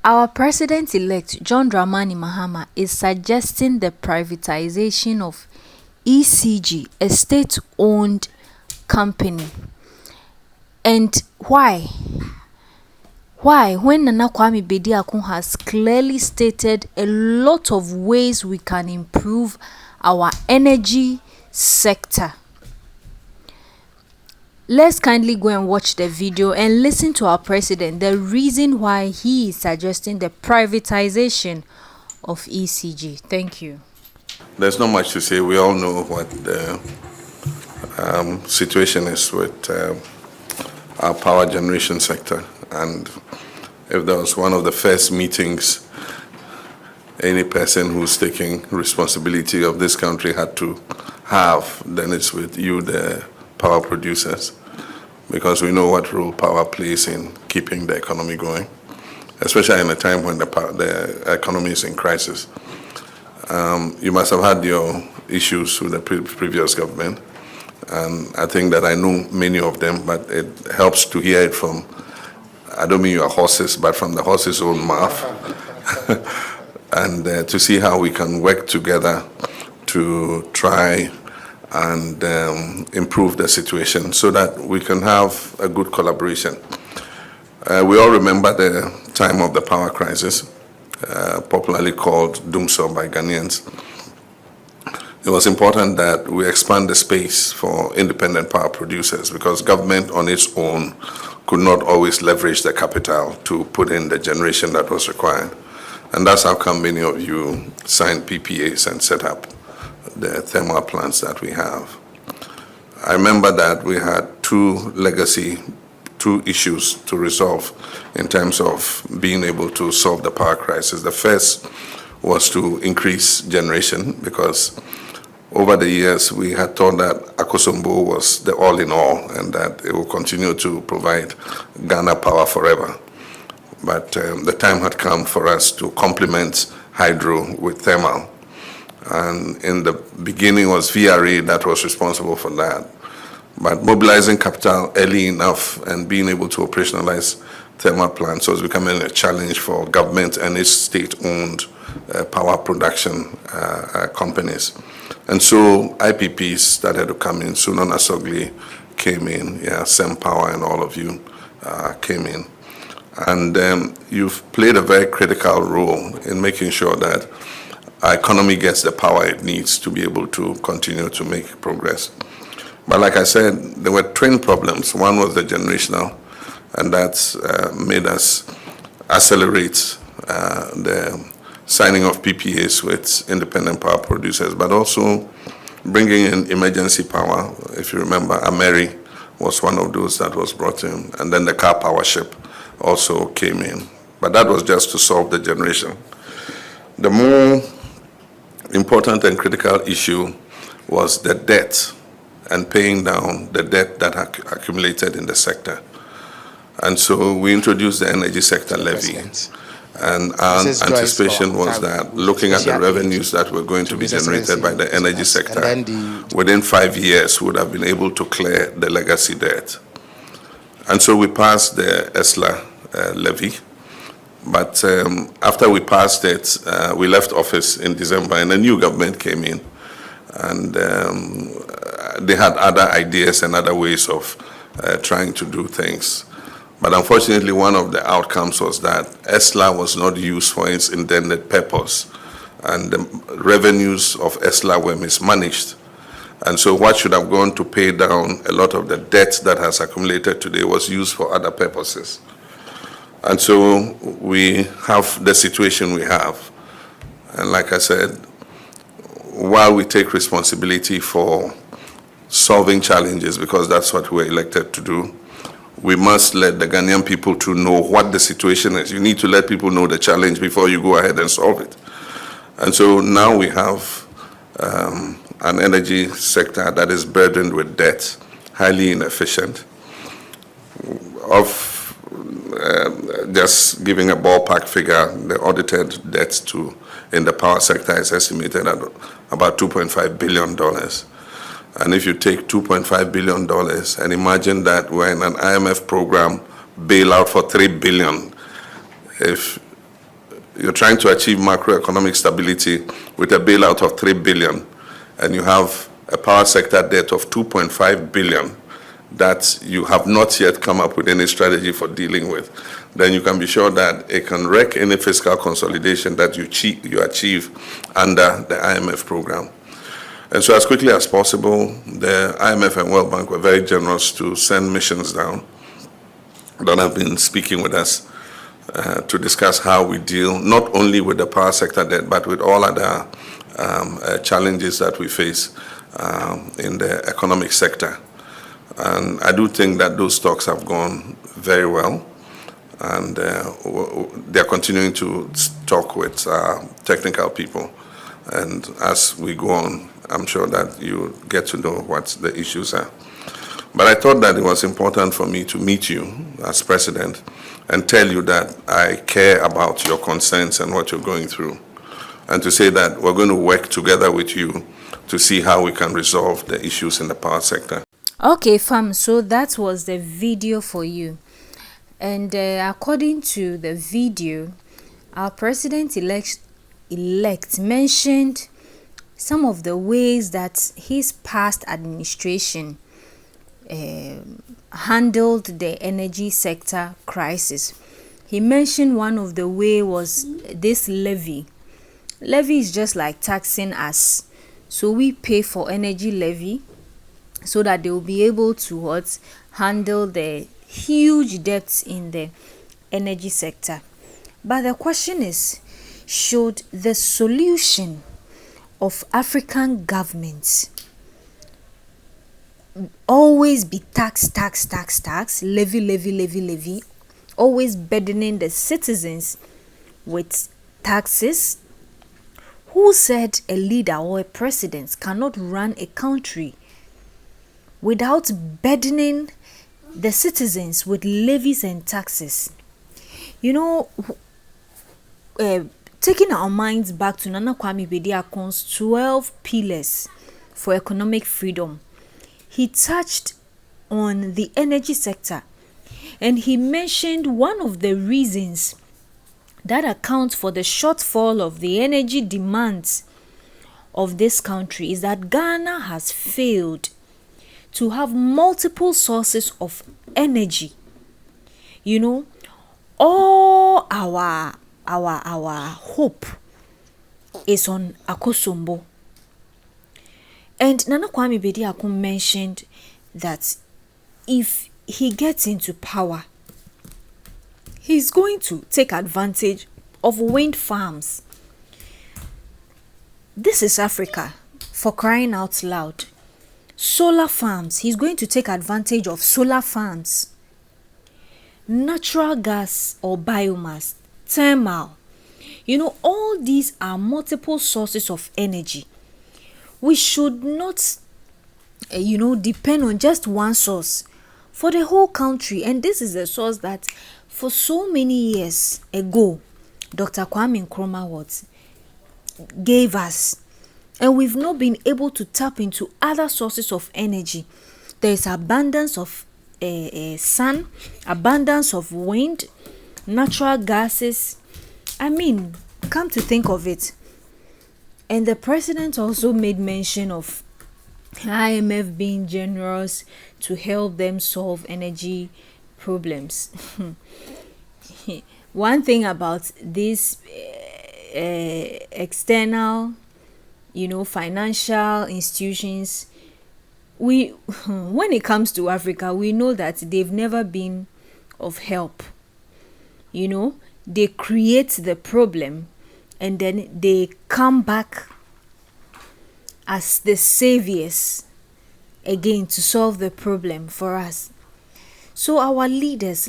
Our president-elect, John Dramani Mahama, is suggesting the privatization of ECG, a state-owned company. And why? Why? When Nana Kwame Bediako has clearly stated a lot of ways we can improve our energy sector. Let's kindly go and watch the video and listen to our president, the reason why he is suggesting the privatization of ECG. Thank you. There's not much to say. We all know what the situation is with our power generation sector. And if that was one of the first meetings any person who's taking responsibility of this country had to have, then it's with you, the power producers, because we know what role power plays in keeping the economy going, especially in a time when the economy is in crisis. You must have had your issues with the previous government, and I think that I know many of them, but it helps to hear it from, I don't mean your horses, but from the horse's own mouth, and to see how we can work together to try and improve the situation so that we can have a good collaboration. We all remember the time of the power crisis, popularly called doomsday by Ghanaians. It was important that we expand the space for independent power producers because government on its own could not always leverage the capital to put in the generation that was required. And that's how come many of you signed PPAs and set up the thermal plants that we have. I remember that we had two issues to resolve in terms of being able to solve the power crisis. The first was to increase generation because over the years we had thought that Akosombo was the all-in-all and that it will continue to provide Ghana power forever. But the time had come for us to complement hydro with thermal. And in the beginning was VRA that was responsible for that. But mobilizing capital early enough and being able to operationalize thermal plants was becoming a challenge for government and its state-owned power production companies. And so IPPs started to come in. Sunan Asogli came in, Sem Power and all of you came in. And you've played a very critical role in making sure that our economy gets the power it needs to be able to continue to make progress. But like I said, there were twin problems. One was the generational, and that's made us accelerate the signing of PPAs with independent power producers, but also bringing in emergency power. If you remember, Ameri was one of those that was brought in, and then the car power ship also came in. But that was just to solve the generation. The more important and critical issue was the debt and paying down the debt that accumulated in the sector. And so we introduced the energy sector levy. And our anticipation was that looking at the revenues that were going to be generated by the energy sector, within 5 years would have been able to clear the legacy debt. And so we passed the ESLA levy. But after we passed it, we left office in December and a new government came in. And they had other ideas and other ways of trying to do things. But unfortunately, one of the outcomes was that ESLA was not used for its intended purpose. And the revenues of ESLA were mismanaged. And so what should have gone to pay down a lot of the debt that has accumulated today was used for other purposes. And so we have the situation we have. And like I said, while we take responsibility for solving challenges, because that's what we're elected to do, we must let the Ghanaian people to know what the situation is. You need to let people know the challenge before you go ahead and solve it. And so now we have an energy sector that is burdened with debt, highly inefficient. Just giving a ballpark figure, the audited debt in the power sector is estimated at about $2.5 billion. And if you take $2.5 billion and imagine that we're in an IMF program bailout for $3 billion, if you're trying to achieve macroeconomic stability with a bailout of 3 billion, and you have a power sector debt of 2.5 billion that you have not yet come up with any strategy for dealing with, then you can be sure that it can wreck any fiscal consolidation that you achieve under the IMF program. And so as quickly as possible, the IMF and World Bank were very generous to send missions down that have been speaking with us to discuss how we deal not only with the power sector debt, but with all other challenges that we face in the economic sector. And I do think that those talks have gone very well, and they're continuing to talk with technical people. And as we go on, I'm sure that you get to know what the issues are. But I thought that it was important for me to meet you as president and tell you that I care about your concerns and what you're going through, and to say that we're going to work together with you to see how we can resolve the issues in the power sector. Okay, fam, so that was the video for you. And according to the video, our president-elect mentioned some of the ways that his past administration handled the energy sector crisis. He mentioned one of the way was this levy. Levy is just like taxing us. So we pay for energy levy so that they will be able to handle the huge debts in the energy sector. But the question is, should the solution of African governments always be tax, levy, always burdening the citizens with taxes? Who said a leader or a president cannot run a country without burdening the citizens with levies and taxes? You know, taking our minds back to Nana Kwame Bediako's 12 pillars for economic freedom, he touched on the energy sector, and he mentioned one of the reasons that accounts for the shortfall of the energy demands of this country is that Ghana has failed to have multiple sources of energy. You know, all our hope is on Akosombo. And Nana Kwame Bediako mentioned that if he gets into power, he's going to take advantage of wind farms. This is Africa, for crying out loud. Solar farms, he's going to take advantage of solar farms. Natural gas or biomass, thermal. You know, all these are multiple sources of energy. We should not, depend on just one source for the whole country. And this is a source that for so many years ago, Dr. Kwame Nkrumah gave us. And we've not been able to tap into other sources of energy. There is abundance of sun, abundance of wind, natural gases. I mean, come to think of it. And the president also made mention of IMF being generous to help them solve energy problems. One thing about these external, financial institutions, when it comes to Africa, we know that they've never been of help. They create the problem and then they come back as the saviors again to solve the problem for us. So our leaders,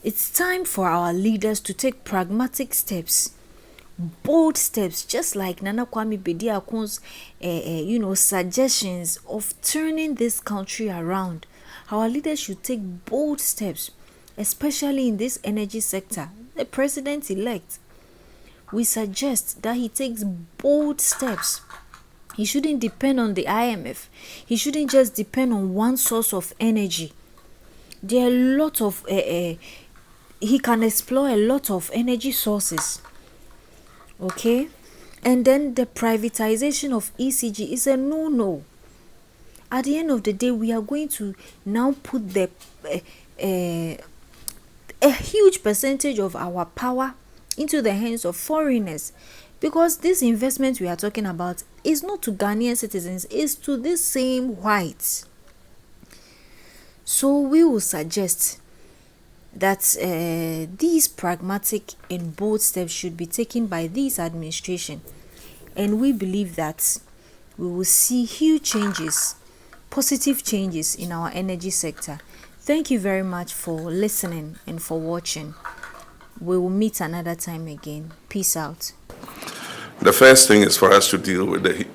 it's time for our leaders to take pragmatic steps, bold steps, just like Nana Kwame Bediako's, suggestions of turning this country around. Our leaders should take bold steps, especially in this energy sector. The president-elect, we suggest that he takes bold steps. He shouldn't depend on the IMF. He shouldn't just depend on one source of energy. There are a lot of he can explore a lot of energy sources. Okay, and then the privatization of ECG is a no. At the end of the day, we are going to now put a huge percentage of our power into the hands of foreigners, because this investment we are talking about is not to Ghanaian citizens, it's to the same whites. So we will suggest that these pragmatic and bold steps should be taken by this administration, and we believe that we will see huge changes, positive changes in our energy sector. Thank you very much for listening and for watching. We will meet another time again. Peace out. The first thing is for us to deal with the